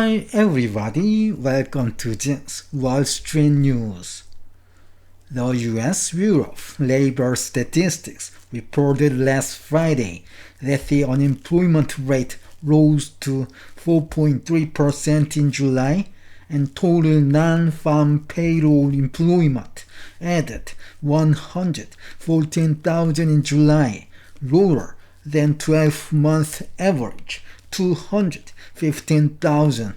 Hi everybody, welcome to this Wall Street News. The US Bureau of Labor Statistics reported last Friday that the unemployment rate rose to 4.3% in July and total non-farm payroll employment added 114,000 in July, lower than 12-month average 215,000.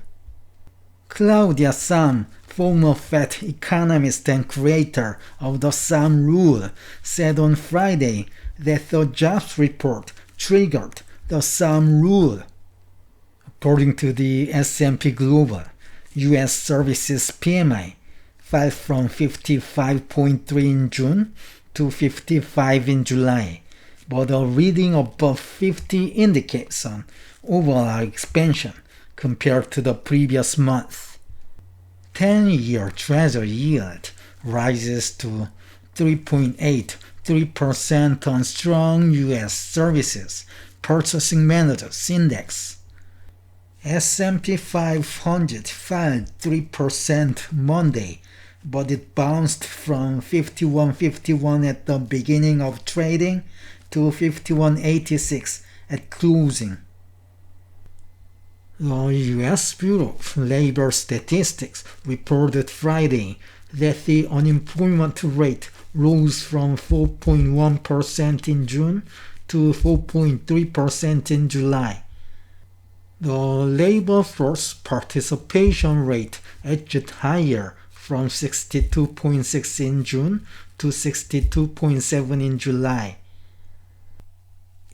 Claudia Sahm, former Fed economist and creator of the Sahm Rule, said on Friday that the jobs report triggered the Sahm Rule. According to the S&P Global US Services PMI, fell from 55.3 in June to 55 in July, but a reading above 50 indicates an overall expansion compared to the previous month. 10-year Treasury yield rises to 3.83% on strong U.S. Services Purchasing Managers Index. S&P 500 fell 3% Monday, but it bounced from 51.51 at the beginning of trading to 51.86 at closing. The U.S. Bureau of Labor Statistics reported Friday that the unemployment rate rose from 4.1% in June to 4.3% in July. The labor force participation rate edged higher from 62.6 in June to 62.7 in July.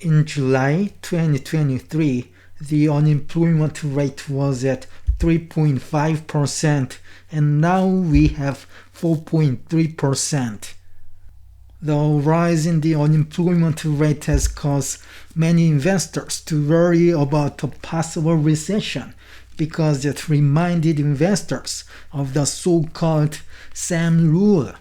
In July 2023, the unemployment rate was at 3.5% and now we have 4.3%. The rise in the unemployment rate has caused many investors to worry about a possible recession because it reminded investors of the so-called Sahm Rule.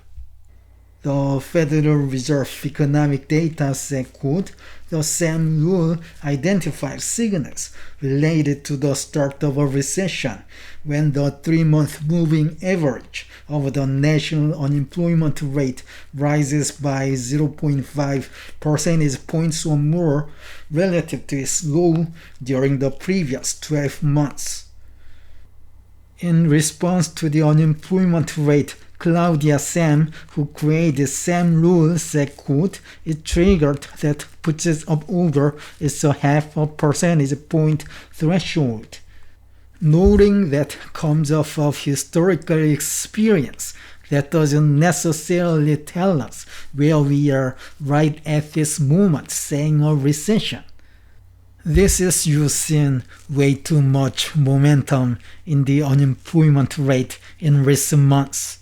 The Federal Reserve economic data said, quote, "The Sahm Rule identifies signals related to the start of a recession when the 3-month moving average of the national unemployment rate rises by 0.5 percentage points or more relative to its low during the previous 12 months. In response to the unemployment rate, Claudia Sahm, who created Sahm Rule, said, quote, "It triggered that puts it up over its a half a percentage point threshold." Noting that comes off of historical experience, that doesn't necessarily tell us where we are right at this moment saying a recession. This is using way too much momentum in the unemployment rate in recent months.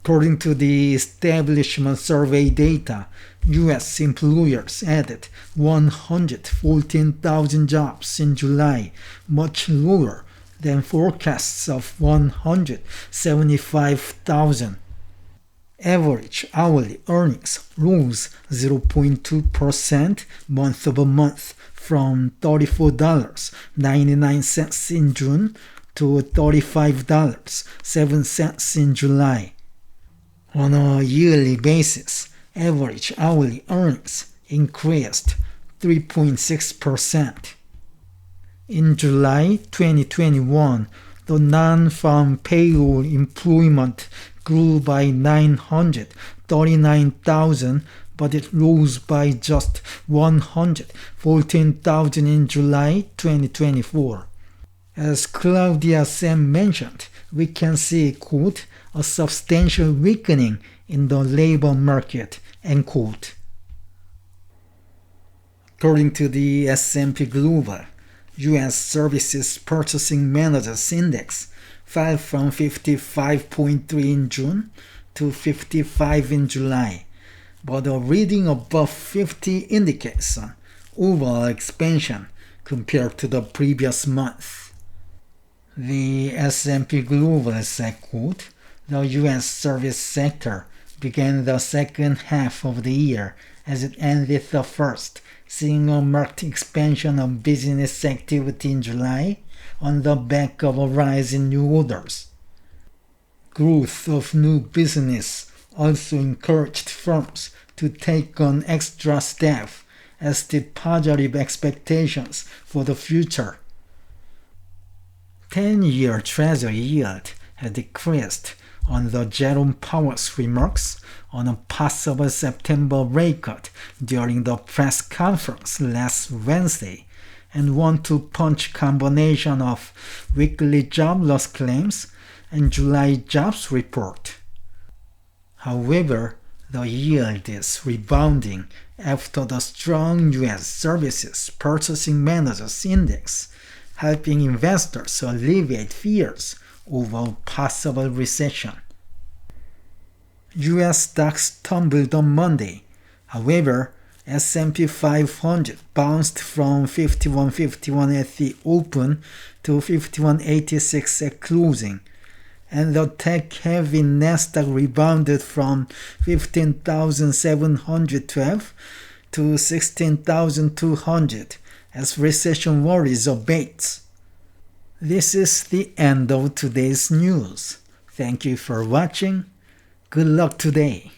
According to the establishment survey data, U.S. employers added 114,000 jobs in July, much lower than forecasts of 175,000. Average hourly earnings rose 0.2% month-over-month from $34.99 in June to $35.07 in July. On a yearly basis, average hourly earnings increased 3.6%. In July 2021, the non-farm payroll employment grew by 939,000, but it rose by just 114,000 in July 2024. As Claudia Sahm mentioned, we can see, quote, "a substantial weakening in the labor market," end quote. According to the S&P Global US Services Purchasing Managers Index, fell from 55.3 in June to 55 in July, but a reading above 50 indicates an overall expansion compared to the previous month. The S&P Global said, quote, "The U.S. service sector began the second half of the year as it ended the first, seeing a marked expansion of business activity in July on the back of a rise in new orders. Growth of new business also encouraged firms to take on extra staff, as did positive expectations for the future. 10-year Treasury yield had decreased on the Jerome Powell's remarks on a possible September rate cut during the press conference last Wednesday, and one-two-punch combination of weekly jobless claims and July jobs report. However, the yield is rebounding after the strong U.S. Services Purchasing Managers Index, helping investors alleviate fears over a possible recession. U.S. stocks tumbled on Monday. However, S&P 500 bounced from 51.51 at the open to 51.86 at closing, and the tech-heavy Nasdaq rebounded from 15,712 to 16,200 as recession worries abate. This is the end of today's news. Thank you for watching. Good luck today.